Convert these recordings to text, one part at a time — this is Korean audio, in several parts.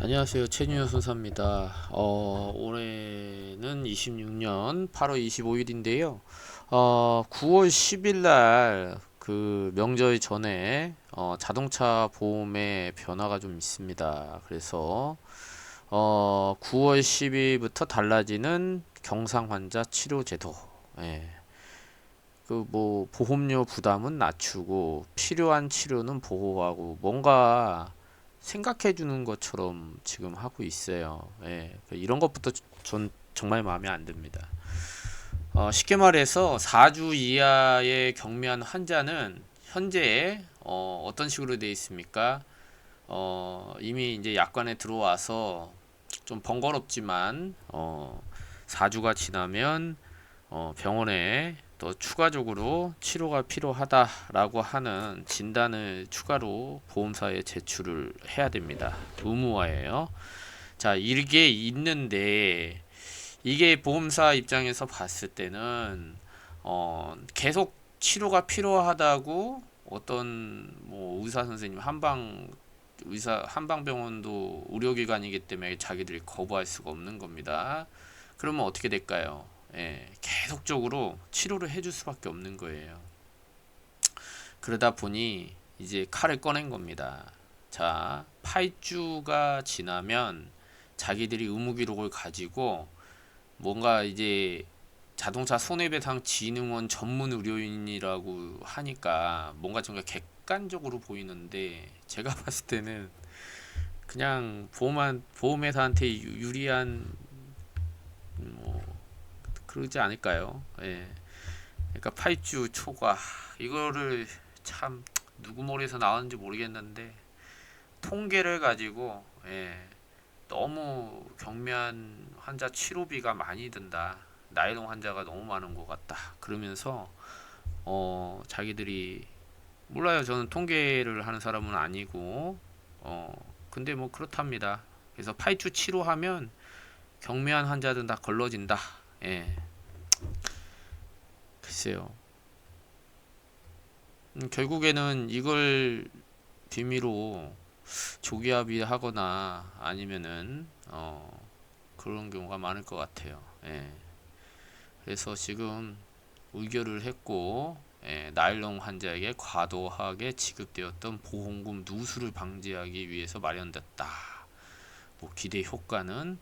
안녕하세요. 최준현 선사입니다. 올해는 26년 8월 25일인데요. 9월 10일 날 그 명절 전에 자동차 보험의 변화가 좀 있습니다. 그래서 9월 10일부터 달라지는 경상 환자 치료 제도. 예. 그 뭐 보험료 부담은 낮추고 필요한 치료는 보호하고 뭔가 생각해 주는 것처럼 지금 하고 있어요. 예. 이런 것부터 전 정말 마음에 안 듭니다. 쉽게 말해서 4주 이하의 경미한 환자는 현재 어떤 식으로 되어 있습니까? 이미 이제 약관에 들어와서 좀 번거롭지만 4주가 지나면 병원에 더 추가적으로 치료가 필요하다라고 하는 진단을 추가로 보험사에 제출을 해야 됩니다. 의무화예요. 자, 이게 있는데 이게 보험사 입장에서 봤을 때는 계속 치료가 필요하다고 어떤 뭐 의사 선생님 한방병원도 의료기관이기 때문에 자기들이 거부할 수가 없는 겁니다. 그러면 어떻게 될까요? 예, 계속적으로 치료를 해줄 수밖에 없는 거예요. 그러다 보니 이제 칼을 꺼낸 겁니다. 자, 8주가 지나면 자기들이 의무 기록을 가지고 뭔가 이제 자동차 손해배상 진흥원 전문 의료인이라고 하니까 뭔가 좀 객관적으로 보이는데 제가 봤을 때는 그냥 보험회사한테 유리한 뭐 그러지 않을까요? 예. 그러니까 8주 초과 이거를 참 누구 머리에서 나왔는지 모르겠는데 통계를 가지고 너무 경미한 환자 치료비가 많이 든다. 나이롱 환자가 너무 많은 것 같다. 그러면서 자기들이 몰라요. 저는 통계를 하는 사람은 아니고 근데 뭐 그렇답니다. 그래서 8주 치료하면 경미한 환자들은 다 걸러진다. 예. 글쎄요. 결국에는 이걸 비밀로 조기 합의하거나 아니면은 그런 경우가 많을 것 같아요. 예. 그래서 지금 의결을 했고 나일론 환자에게 과도하게 지급되었던 보험금 누수를 방지하기 위해서 마련됐다. 뭐 기대 효과는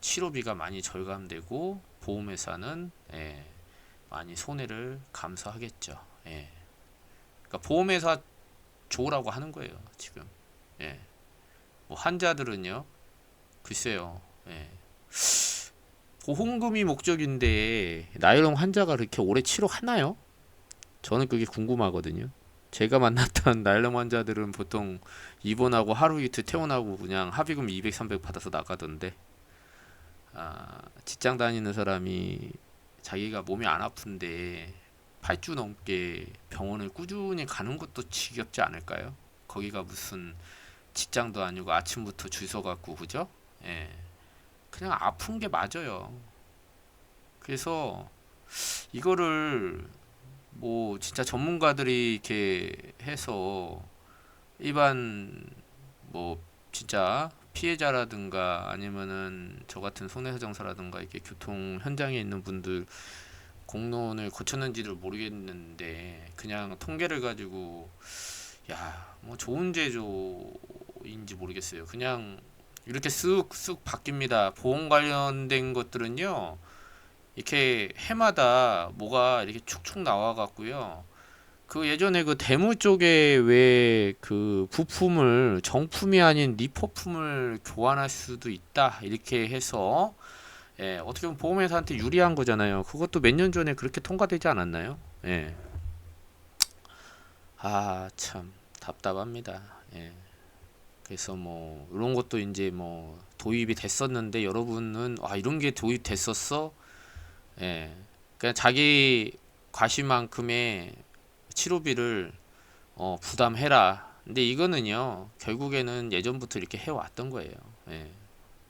치료비가 많이 절감되고 보험회사는 많이 손해를 감수하겠죠. 예. 그러니까 보험회사 좋으라고 하는 거예요. 지금. 예. 뭐 환자들은요. 글쎄요. 예. 보험금이 목적인데 나이롱 환자가 그렇게 오래 치료하나요? 저는 그게 궁금하거든요. 제가 만났던 나이롱 환자들은 보통 입원하고 하루 이틀 퇴원하고 그냥 합의금 200, 300 받아서 나가던데 직장 다니는 사람이 자기가 몸이 안 아픈데 8주 넘게 병원을 꾸준히 가는 것도 지겹지 않을까요? 거기가 무슨 직장도 아니고 아침부터 줄 서갖고 그죠? 예. 그냥 아픈 게 맞아요. 그래서 이거를 뭐 진짜 전문가들이 이렇게 해서 일반 뭐 진짜 피해자라든가 아니면은 저 같은 손해배상사라든가 이렇게 교통 현장에 있는 분들 공론을 거쳤는지를 모르겠는데 그냥 통계를 가지고 야 뭐 좋은 제조인지 모르겠어요. 그냥 이렇게 쓱쓱 바뀝니다. 보험 관련된 것들은요 이렇게 해마다 뭐가 이렇게 축축 나와 갖고요. 그 예전에 그 대무 쪽에 왜 그 부품을 정품이 아닌 리퍼품을 교환할 수도 있다 이렇게 해서 어떻게 보면 보험회사한테 유리한 거잖아요. 그것도 몇 년 전에 그렇게 통과되지 않았나요? 예. 참 답답합니다. 예. 그래서 뭐 이런 것도 이제 뭐 도입이 됐었는데 여러분은 이런 게 도입됐었어? 예. 그냥 자기 과실만큼의 치료비를 부담해라. 근데 이거는요, 결국에는 예전부터 이렇게 해왔던 거예요. 예.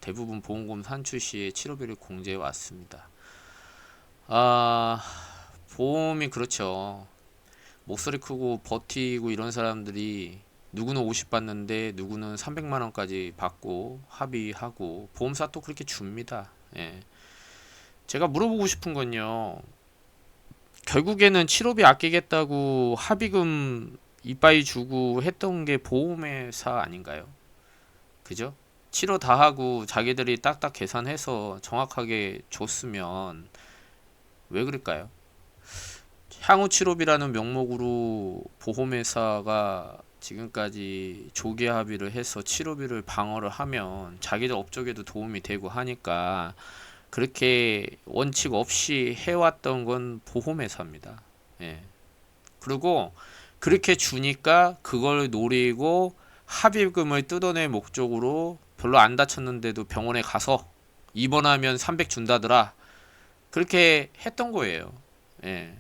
대부분 보험금 산출 시에 치료비를 공제해 왔습니다. 아, 보험이 그렇죠. 목소리 크고 버티고 이런 사람들이 누구는 50 받는데 누구는 300만 원까지 받고 합의하고 보험사 또 그렇게 줍니다. 예. 제가 물어보고 싶은 건요. 결국에는 치료비 아끼겠다고 합의금 이빠이 주고 했던 게 보험회사 아닌가요? 그죠? 치료 다 하고 자기들이 딱딱 계산해서 정확하게 줬으면 왜 그럴까요? 향후 치료비라는 명목으로 보험회사가 지금까지 조기 합의를 해서 치료비를 방어를 하면 자기들 업적에도 도움이 되고 하니까 그렇게 원칙 없이 해왔던 건 보험회사입니다. 예. 그리고 그렇게 주니까 그걸 노리고 합의금을 뜯어낼 목적으로 별로 안 다쳤는데도 병원에 가서 입원하면 300 준다더라. 그렇게 했던 거예요. 예.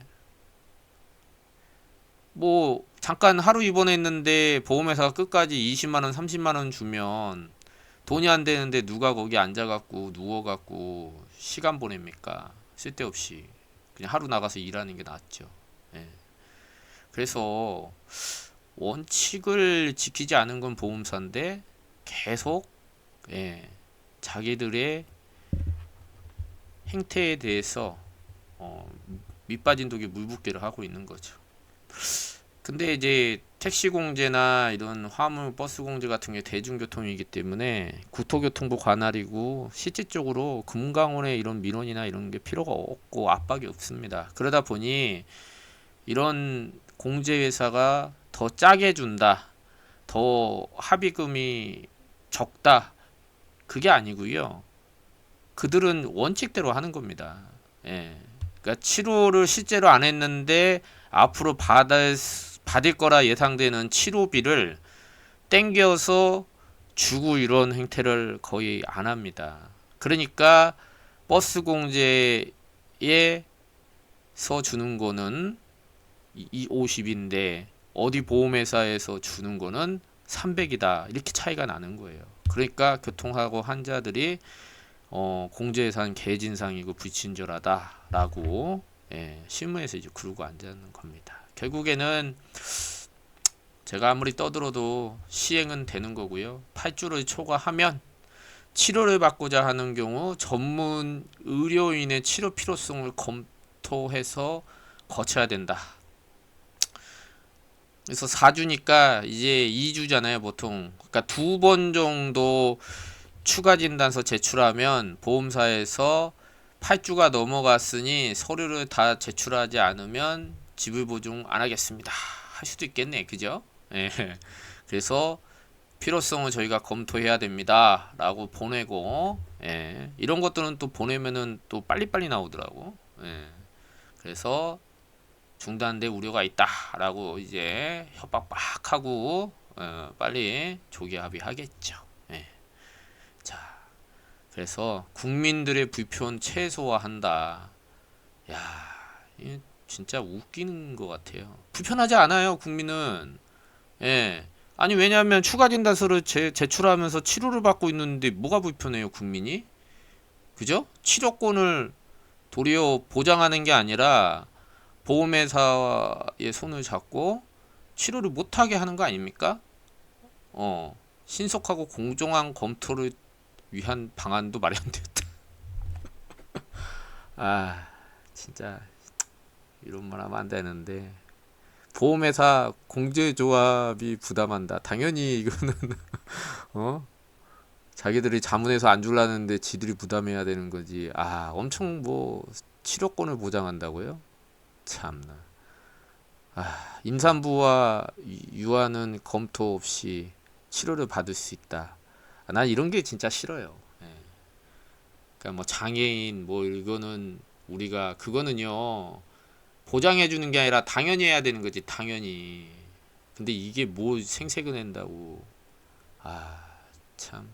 뭐 잠깐 하루 입원했는데 보험회사가 끝까지 20만 원, 30만 원 주면 돈이 안 되는데 누가 거기 앉아갖고 누워갖고 시간 보냅니까? 쓸데없이 그냥 하루 나가서 일하는 게 낫죠. 예. 그래서 원칙을 지키지 않은 건 보험사인데 계속 예, 자기들의 행태에 대해서 밑빠진 독에 물 붓기를 하고 있는 거죠. 근데 이제 택시 공제나 이런 화물 버스 공제 같은 게 대중교통이기 때문에 국토교통부 관할이고 실질적으로 금강원의 이런 민원이나 이런 게 필요가 없고 압박이 없습니다. 그러다 보니 이런 공제회사가 더 짜게 준다, 더 합의금이 적다, 그게 아니고요. 그들은 원칙대로 하는 겁니다. 예. 그러니까 치료를 실제로 안 했는데 앞으로 받을 거라 예상되는 치료비를 땡겨서 주고 이런 행태를 거의 안 합니다. 그러니까 버스 공제에서 주는 거는 50인데 어디 보험회사에서 주는 거는 300이다. 이렇게 차이가 나는 거예요. 그러니까 교통사고 환자들이 공제예산 개진상이고 불친절하다라고 신문에서 이제 그러고 앉아있는 겁니다. 결국에는 제가 아무리 떠들어도 시행은 되는 거고요. 8주를 초과하면 치료를 받고자 하는 경우 전문 의료인의 치료 필요성을 검토해서 거쳐야 된다. 그래서 4주니까 이제 2주잖아요, 보통. 그러니까 2번 정도 추가 진단서 제출하면 보험사에서 8주가 넘어갔으니 서류를 다 제출하지 않으면 지불 보증 안 하겠습니다. 할 수도 있겠네. 그죠? 예. 그래서 필요성을 저희가 검토해야 됩니다. 라고 보내고, 예. 이런 것들은 또 보내면은 또 빨리빨리 나오더라고. 예. 그래서 중단될 우려가 있다. 라고 이제 협박 막 하고, 빨리 조기 합의하겠죠. 예. 자, 그래서 국민들의 불편 최소화한다. 야, 이 진짜 웃기는 것 같아요. 불편하지 않아요, 국민은. 예. 아니, 왜냐하면 추가 진단서를 제출하면서 치료를 받고 있는데 뭐가 불편해요, 국민이? 그죠? 치료권을 도리어 보장하는 게 아니라 보험회사의 손을 잡고 치료를 못하게 하는 거 아닙니까? 신속하고 공정한 검토를 위한 방안도 마련되었다. 아, 진짜 이런 말 하면 안 되는데 보험회사 공제조합이 부담한다. 당연히 이거는 자기들이 자문해서 안 줄라는데 지들이 부담해야 되는 거지. 엄청 뭐 치료권을 보장한다고요? 참나. 임산부와 유아는 검토 없이 치료를 받을 수 있다. 난 이런 게 진짜 싫어요. 예. 그러니까 뭐 장애인 뭐 이거는 우리가 그거는요 보장해 주는 게 아니라 당연히 해야 되는 거지, 당연히. 근데 이게 뭐 생색을 낸다고. 참.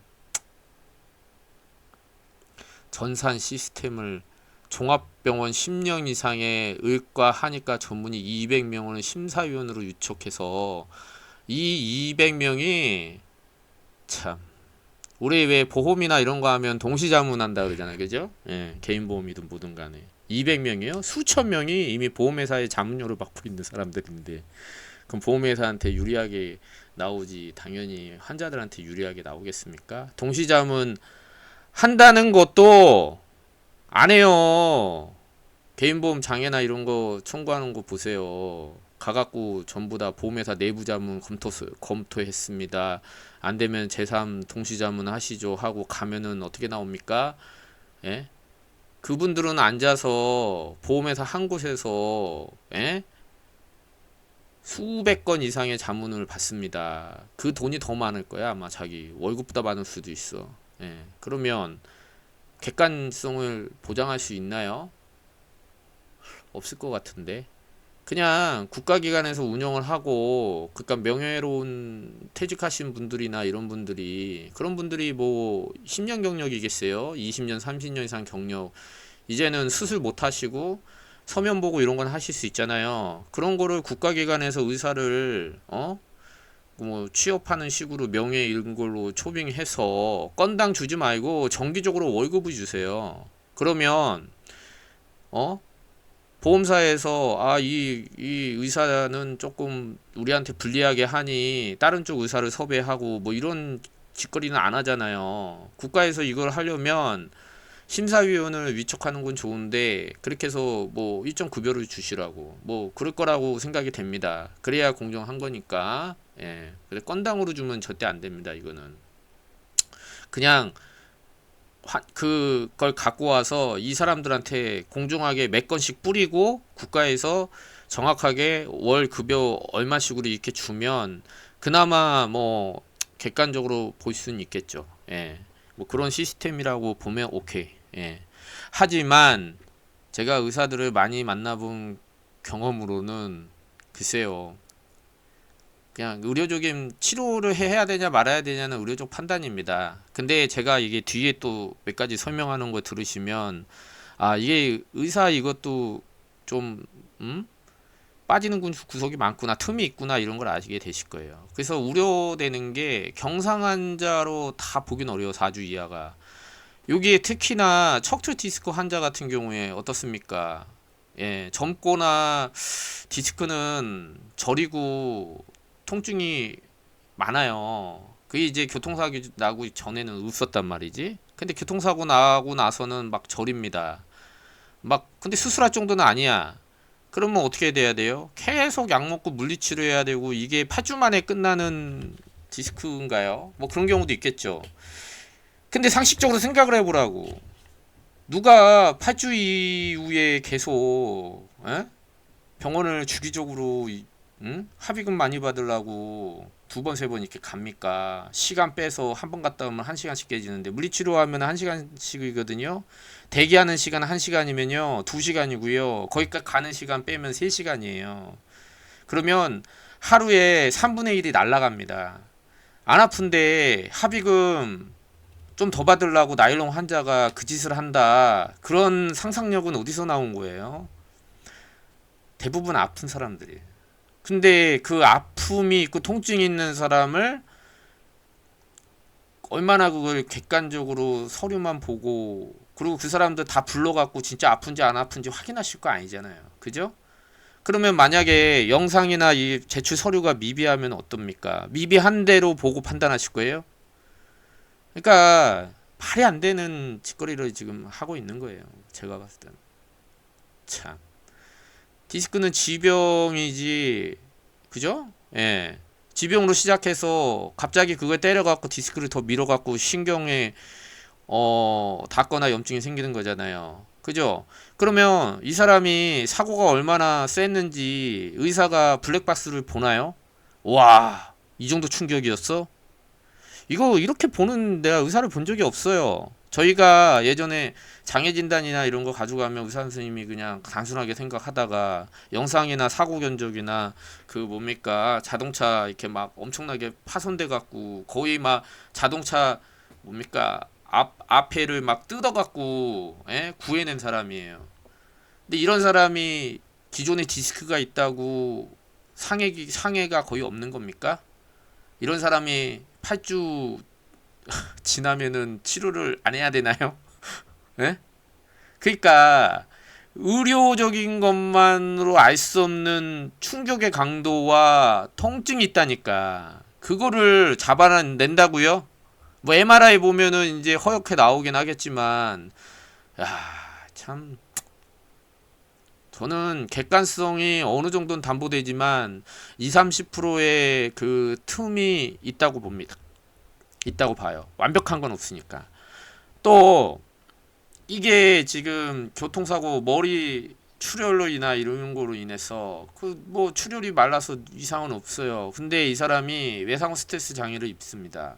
전산 시스템을 종합병원 10년 이상의 의과 한의과 전문의 200명을 심사위원으로 유촉해서 이 200명이 참 우리 왜 보험이나 이런 거 하면 동시자문한다 그러잖아요. 그죠? 예, 개인 보험이든 뭐든 간에 200명이요? 수천 명이 이미 보험회사의 자문료를 받고 있는 사람들인데 그럼 보험회사한테 유리하게 나오지 당연히 환자들한테 유리하게 나오겠습니까? 동시자문 한다는 것도 안 해요. 개인보험 장애나 이런 거 청구하는 거 보세요. 가갖고 전부 다 보험회사 내부자문 검토했습니다. 안 되면 제3 동시자문 하시죠 하고 가면은 어떻게 나옵니까? 예? 그분들은 앉아서 보험회사 한 곳에서 예? 수백 건 이상의 자문을 받습니다. 그 돈이 더 많을 거야. 아마 자기 월급보다 많을 수도 있어. 예. 그러면 객관성을 보장할 수 있나요? 없을 것 같은데. 그냥 국가기관에서 운영을 하고, 그러니까 명예로운 퇴직하신 분들이나 이런 분들이, 그런 분들이 뭐 10년 경력이겠어요? 20년, 30년 이상 경력. 이제는 수술 못 하시고 서면 보고 이런 건 하실 수 있잖아요. 그런 거를 국가기관에서 의사를 뭐 취업하는 식으로 명예 이런 걸로 초빙해서 건당 주지 말고 정기적으로 월급을 주세요. 그러면 보험사에서 이 의사는 조금 우리한테 불리하게 하니 다른 쪽 의사를 섭외하고 뭐 이런 짓거리는 안 하잖아요. 국가에서 이걸 하려면 심사위원을 위촉하는 건 좋은데 그렇게 해서 뭐 일정 급여를 주시라고 뭐 그럴 거라고 생각이 됩니다. 그래야 공정한 거니까. 예. 근데 건당으로 주면 절대 안 됩니다. 이거는 그냥 그걸 갖고 와서 이 사람들한테 공정하게 몇 건씩 뿌리고 국가에서 정확하게 월 급여 얼마씩으로 이렇게 주면 그나마 뭐 객관적으로 볼 수는 있겠죠. 예. 뭐 그런 시스템이라고 보면 오케이. 예. 하지만 제가 의사들을 많이 만나본 경험으로는 글쎄요. 그냥 의료적인 치료를 해야 되냐 말아야 되냐는 의료적 판단입니다. 근데 제가 이게 뒤에 또 몇 가지 설명하는 거 들으시면 이게 의사 이것도 좀 빠지는 구석이 많구나, 틈이 있구나 이런 걸 아시게 되실 거예요. 그래서 우려되는 게 경상 환자로 다 보긴 어려워. 4주 이하가. 여기에 특히나 척추 디스크 환자 같은 경우에 어떻습니까? 예, 젊거나 디스크는 저리고 통증이 많아요. 그게 이제 교통사고 나고 전에는 없었단 말이지. 근데 교통사고 나고 나서는 막 저립니다. 막 근데 수술할 정도는 아니야. 그러면 어떻게 돼야 돼요? 계속 약 먹고 물리치료해야 되고 이게 8주 만에 끝나는 디스크인가요? 뭐 그런 경우도 있겠죠. 근데 상식적으로 생각을 해보라고. 누가 8주 이후에 계속 병원을 주기적으로 합의금 많이 받으려고 두 번, 세 번 이렇게 갑니까? 시간 빼서 한 번 갔다 오면 1시간씩 깨지는데 물리치료하면 1시간씩이거든요. 대기하는 시간 1시간이면요 2시간이고요. 거기까지 가는 시간 빼면 3시간이에요. 그러면 하루에 3분의 1이 날라갑니다. 안 아픈데 합의금 좀 더 받으려고 나일론 환자가 그 짓을 한다. 그런 상상력은 어디서 나온 거예요? 대부분 아픈 사람들이. 근데 그 아픔이 있고 통증이 있는 사람을 얼마나 그걸 객관적으로 서류만 보고 그리고 그 사람들 다 불러갖고 진짜 아픈지 안 아픈지 확인하실 거 아니잖아요. 그죠? 그러면 만약에 영상이나 이 제출 서류가 미비하면 어떻습니까? 미비한 대로 보고 판단하실 거예요? 그러니까 말이 안 되는 짓거리를 지금 하고 있는 거예요. 제가 봤을 때는. 참. 디스크는 지병이지, 그죠? 예. 지병으로 시작해서 갑자기 그걸 때려갖고 디스크를 더 밀어갖고 신경에 닿거나 염증이 생기는 거잖아요. 그죠? 그러면 이 사람이 사고가 얼마나 셌는지 의사가 블랙박스를 보나요? 와, 이 정도 충격이었어? 이거 이렇게 보는 내가 의사를 본 적이 없어요. 저희가 예전에 장애 진단이나 이런 거 가져가면 의사 선생님이 그냥 단순하게 생각하다가 영상이나 사고 견적이나 그 뭡니까 자동차 이렇게 막 엄청나게 파손돼 갖고 거의 막 자동차 뭡니까 앞에를 막 뜯어 갖고 구해낸 사람이에요. 근데 이런 사람이 기존에 디스크가 있다고 상해가 거의 없는 겁니까? 이런 사람이 8주 지나면은 치료를 안 해야 되나요? 예? 그러니까 의료적인 것만으로 알 수 없는 충격의 강도와 통증이 있다니까. 그거를 잡아낸다고요? 뭐 MRI 보면은 이제 허옇게 나오긴 하겠지만, 야, 참 저는 객관성이 어느 정도는 담보되지만 2, 30%의 그 틈이 있다고 봅니다. 있다고 봐요. 완벽한 건 없으니까. 또 이게 지금 교통사고 머리 출혈로 인하 이런 거로 인해서 그 뭐 출혈이 말라서 이상은 없어요. 근데 이 사람이 외상 스트레스 장애를 입습니다.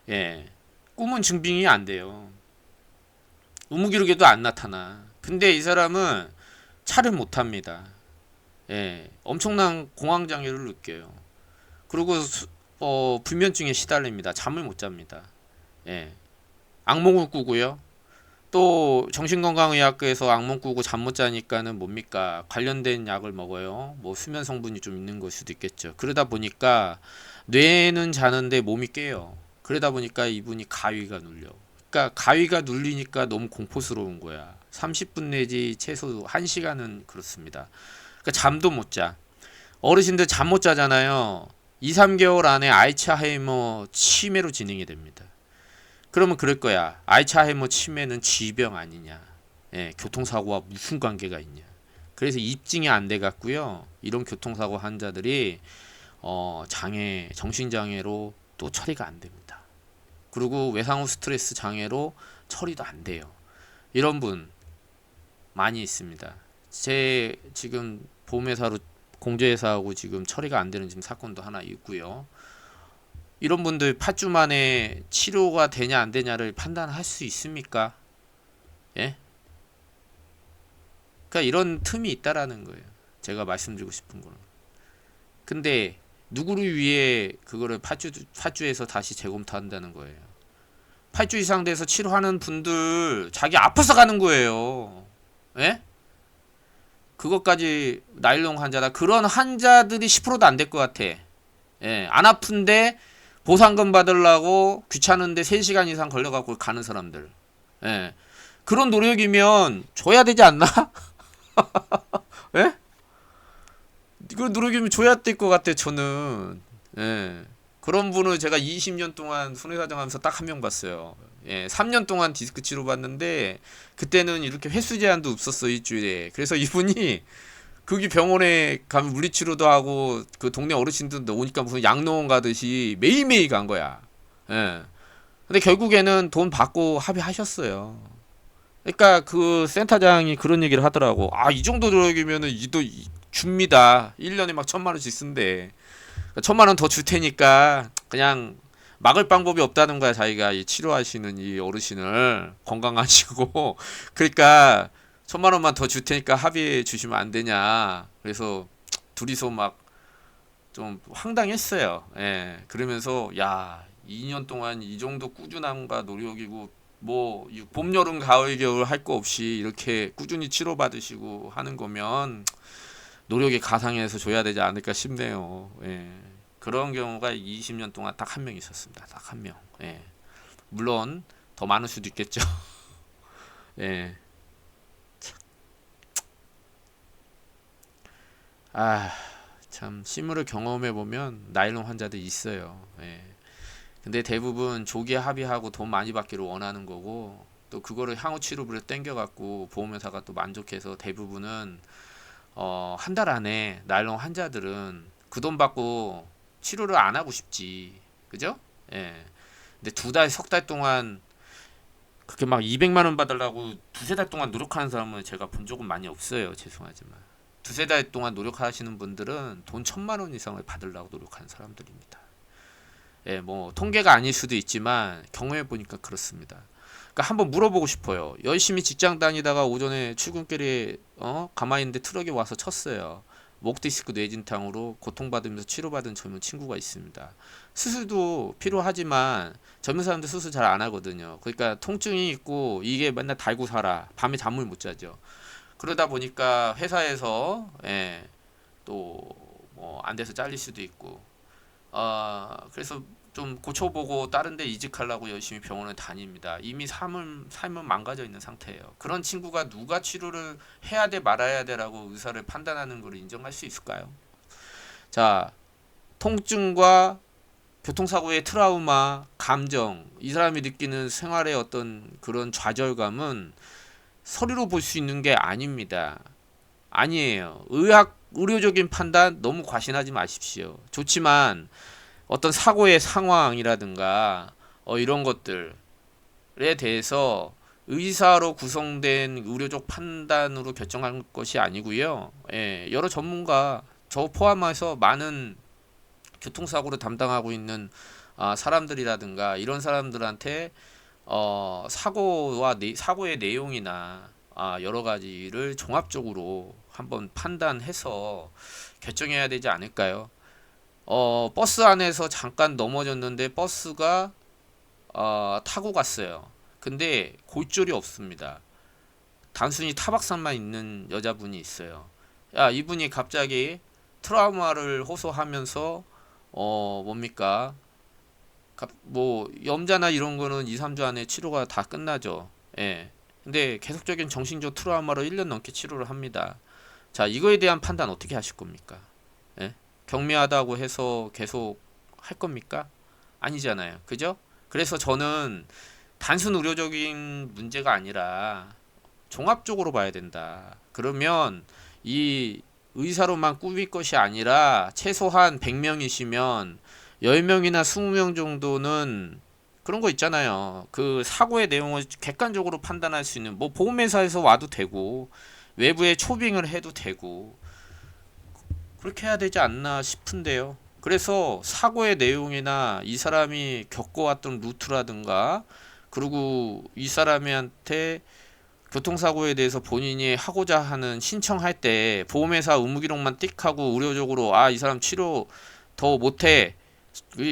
예. 꿈은 증빙이 안 돼요. 의무기록에도 안 나타나. 근데 이 사람은 차를 못 탑니다. 예. 엄청난 공황 장애를 느껴요. 그리고 불면증에 시달립니다. 잠을 못 잡니다. 예. 악몽을 꾸고요. 또 정신건강의학과에서 악몽 꾸고 잠 못 자니까는 뭡니까? 관련된 약을 먹어요. 뭐 수면 성분이 좀 있는 걸 수도 있겠죠. 그러다 보니까 뇌는 자는데 몸이 깨요. 그러다 보니까 이분이 가위가 눌려. 그러니까 가위가 눌리니까 너무 공포스러운 거야. 30분 내지 최소 1시간은 그렇습니다. 그러니까 잠도 못 자. 어르신들 잠 못 자잖아요. 2, 3개월 안에 알츠하이머 치매로 진행이 됩니다. 그러면 그럴 거야. 알츠하이머 치매는 질병 아니냐. 예, 교통사고와 무슨 관계가 있냐. 그래서 입증이 안 돼 갖고요. 이런 교통사고 환자들이 정신장애로 또 처리가 안 됩니다. 그리고 외상 후 스트레스 장애로 처리도 안 돼요. 이런 분 많이 있습니다. 제 지금 보험회사로 공제회사하고 지금 처리가 안 되는 지금 사건도 하나 있고요. 이런 분들 8주 만에 치료가 되냐 안 되냐를 판단할 수 있습니까? 예? 그러니까 이런 틈이 있다라는 거예요. 제가 말씀드리고 싶은 거는. 근데 누구를 위해 그거를 8주에서 다시 재검토한다는 거예요. 8주 이상 돼서 치료하는 분들 자기 아파서 가는 거예요. 예? 그것까지 나일론 환자다. 그런 환자들이 10%도 안 될 것 같아. 예, 안 아픈데 보상금 받으려고 귀찮은데 3시간 이상 걸려갖고 가는 사람들. 예. 그런 노력이면 줘야 되지 않나? 예? 그 노력이면 줘야 될 것 같아, 저는. 예. 그런 분을 제가 20년 동안 손해사정 하면서 딱 한 명 봤어요. 예. 3년 동안 디스크 치료 받는데, 그때는 이렇게 횟수 제한도 없었어, 일주일에. 그래서 이분이, 거기 병원에 가면 물리치료도 하고 그 동네 어르신들도 오니까 무슨 양로원 가듯이 매일매일 간 거야. 예. 근데 결국에는 돈 받고 합의하셨어요. 그러니까 그 센터장이 그런 얘기를 하더라고. 아, 이 정도 노력이면은 이도 줍니다. 1년에 막 1,000만 원씩 쓴대. 1,000만 원 더 줄 테니까 그냥 막을 방법이 없다는 거야. 자기가 이 치료하시는 이 어르신을 건강하시고. 그러니까 1,000만 원만 더 줄 테니까 합의해 주시면 안 되냐. 그래서 둘이서 막 좀 황당했어요. 예. 그러면서 야, 2년 동안 이 정도 꾸준함과 노력이고 뭐 봄, 여름, 가을, 겨울 할 거 없이 이렇게 꾸준히 치료받으시고 하는 거면 노력이 가상해서 줘야 되지 않을까 싶네요. 예. 그런 경우가 20년 동안 딱 한 명 있었습니다. 딱 한 명. 예. 물론 더 많을 수도 있겠죠. 예. 아, 참 실물을 경험해 보면 나일론 환자들 있어요. 예. 근데 대부분 조기에 합의하고 돈 많이 받기를 원하는 거고 또 그거를 향후 치료비로 땡겨 갖고 보험회사가 또 만족해서 대부분은 한 달 안에 나일론 환자들은 그 돈 받고 치료를 안 하고 싶지. 그죠? 예. 근데 2달, 석 달 동안 그렇게 막 200만 원 받으려고 두세 달 동안 노력하는 사람은 제가 본 적은 많이 없어요. 죄송하지만. 두세 달 동안 노력하시는 분들은 돈 1,000만 원 이상을 받으려고 노력하는 사람들입니다. 예, 뭐 통계가 아닐 수도 있지만 경험해 보니까 그렇습니다. 그러니까 한번 물어보고 싶어요. 열심히 직장 다니다가 오전에 출근길에 가만히 있는데 트럭이 와서 쳤어요. 목 디스크 뇌진탕으로 고통받으면서 치료받은 젊은 친구가 있습니다. 수술도 필요하지만 젊은 사람들 수술 잘 안 하거든요. 그러니까 통증이 있고 이게 맨날 달고 살아. 밤에 잠을 못 자죠. 그러다 보니까 회사에서 또 뭐 안 돼서 잘릴 수도 있고 그래서 좀 고쳐보고 다른 데 이직하려고 열심히 병원을 다닙니다. 이미 삶은 망가져 있는 상태예요. 그런 친구가 누가 치료를 해야 돼 말아야 돼라고 의사를 판단하는 걸 인정할 수 있을까요? 자, 통증과 교통사고의 트라우마, 감정, 이 사람이 느끼는 생활의 어떤 그런 좌절감은 서류로 볼 수 있는 게 아닙니다. 아니에요. 의료적인 판단 너무 과신하지 마십시오. 좋지만 어떤 사고의 상황이라든가 이런 것들에 대해서 의사로 구성된 의료적 판단으로 결정한 것이 아니고요. 예, 여러 전문가, 저 포함해서 많은 교통사고를 담당하고 있는 사람들이라든가 이런 사람들한테 사고의 내용이나 여러 가지를 종합적으로 한번 판단해서 결정해야 되지 않을까요? 버스 안에서 잠깐 넘어졌는데 버스가 타고 갔어요. 근데 골절이 없습니다. 단순히 타박상만 있는 여자분이 있어요. 야, 이분이 갑자기 트라우마를 호소하면서 뭡니까? 뭐 염자나 이런 거는 2, 3주 안에 치료가 다 끝나죠. 예. 근데 계속적인 정신적 트라우마로 1년 넘게 치료를 합니다. 자, 이거에 대한 판단 어떻게 하실 겁니까? 예? 경미하다고 해서 계속 할 겁니까? 아니잖아요. 그죠? 그래서 저는 단순 의료적인 문제가 아니라 종합적으로 봐야 된다. 그러면 이 의사로만 꾸밀 것이 아니라 최소한 100명이시면 10명이나 20명 정도는 그런 거 있잖아요. 그 사고의 내용을 객관적으로 판단할 수 있는 뭐 보험회사에서 와도 되고 외부에 초빙을 해도 되고 그렇게 해야 되지 않나 싶은데요. 그래서 사고의 내용이나 이 사람이 겪어왔던 루트라든가 그리고 이 사람한테 교통사고에 대해서 본인이 하고자 하는 신청할 때 보험회사 의무기록만 띡 하고 의료적으로 이 사람 치료 더 못해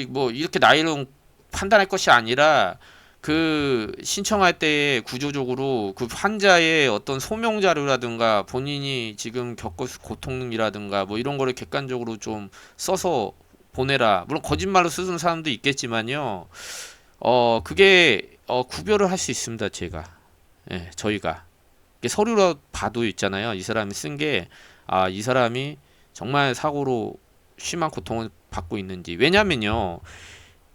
뭐 이렇게 나이로 판단할 것이 아니라 그 신청할 때에 구조적으로 그 환자의 어떤 소명 자료라든가 본인이 지금 겪을 고통이라든가 뭐 이런 거를 객관적으로 좀 써서 보내라. 물론 거짓말로 쓰는 사람도 있겠지만요. 그게 구별을 할 수 있습니다. 제가. 예, 저희가. 이게 서류로 봐도 있잖아요. 이 사람이 쓴 게 이 사람이 정말 사고로 심한 고통을 받고 있는지. 왜냐면요.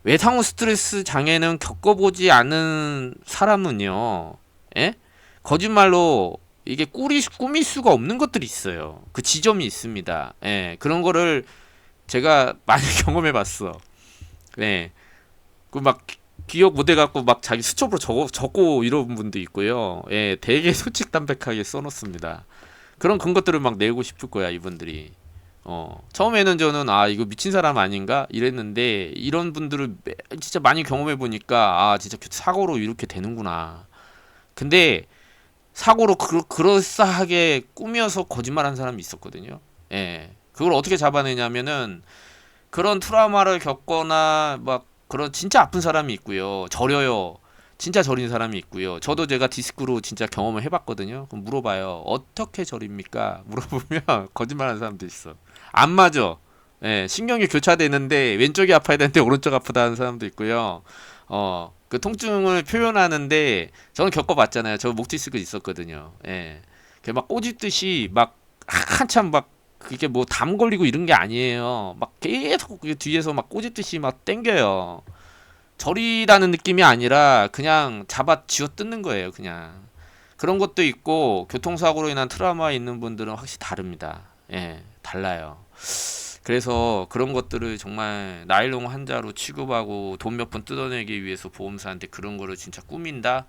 외상후 스트레스 장애는 겪어보지 않은 사람은요, 예? 거짓말로 이게 꾸밀 수가 없는 것들이 있어요. 그 지점이 있습니다. 예, 그런 거를 제가 많이 경험해 봤어. 네. 그 막 기억 못 해갖고 막 자기 수첩으로 적고 이런 분도 있고요. 예, 되게 솔직담백하게 써놓습니다. 그런 것들을 막 내고 싶을 거야, 이분들이. 처음에는 저는 이거 미친 사람 아닌가 이랬는데 이런 분들을 진짜 많이 경험해 보니까 진짜 사고로 이렇게 되는구나. 근데 사고로 그럴싸하게 꾸며서 거짓말한 사람이 있었거든요. 예. 그걸 어떻게 잡아내냐면은 그런 트라우마를 겪거나 막 그런 진짜 아픈 사람이 있고요. 저려요. 진짜 저린 사람이 있고요. 저도 제가 디스크로 진짜 경험을 해봤거든요. 그럼 물어봐요. 어떻게 저립니까? 물어보면 거짓말하는 사람도 있어. 안 맞아. 예, 신경이 교차되는데 왼쪽이 아파야 되는데 오른쪽 아프다는 사람도 있고요. 그 통증을 표현하는데 저는 겪어봤잖아요. 저 목 디스크 있었거든요. 예, 막 꼬집듯이 막 한참 막 그게 뭐 담 걸리고 이런 게 아니에요. 막 계속 뒤에서 막 꼬집듯이 막 땡겨요. 절이라는 느낌이 아니라 그냥 잡아 쥐어 뜯는 거예요. 그냥 그런 것도 있고 교통사고로 인한 트라우마 있는 분들은 확실히 다릅니다. 예, 달라요. 그래서 그런 것들을 정말 나일론 환자로 취급하고 돈 몇 푼 뜯어내기 위해서 보험사한테 그런 거를 진짜 꾸민다.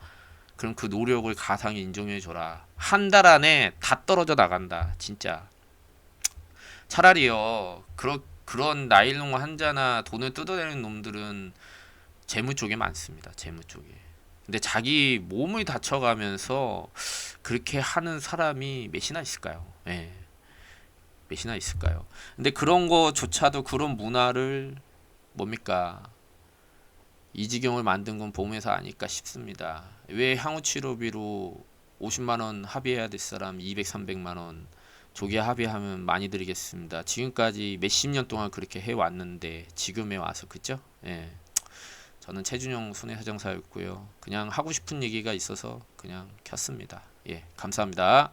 그럼 그 노력을 가상히 인정해줘라. 한 달 안에 다 떨어져 나간다. 진짜. 차라리요. 그런 나일론 환자나 돈을 뜯어내는 놈들은 재무 쪽에 많습니다. 재무 쪽에. 근데 자기 몸을 다쳐가면서 그렇게 하는 사람이 몇이나 있을까요? 예. 몇이나 있을까요? 근데 그런 거조차도 그런 문화를 뭡니까? 이 지경을 만든 건 보험회사 아닐까 싶습니다. 왜 향후 치료비로 50만 원 합의해야 될 사람 200, 300만 원 조기 합의하면 많이 드리겠습니다. 지금까지 몇십 년 동안 그렇게 해왔는데 지금에 와서 그죠? 예. 저는 최준용 손해사정사였고요. 그냥 하고 싶은 얘기가 있어서 그냥 켰습니다. 예, 감사합니다.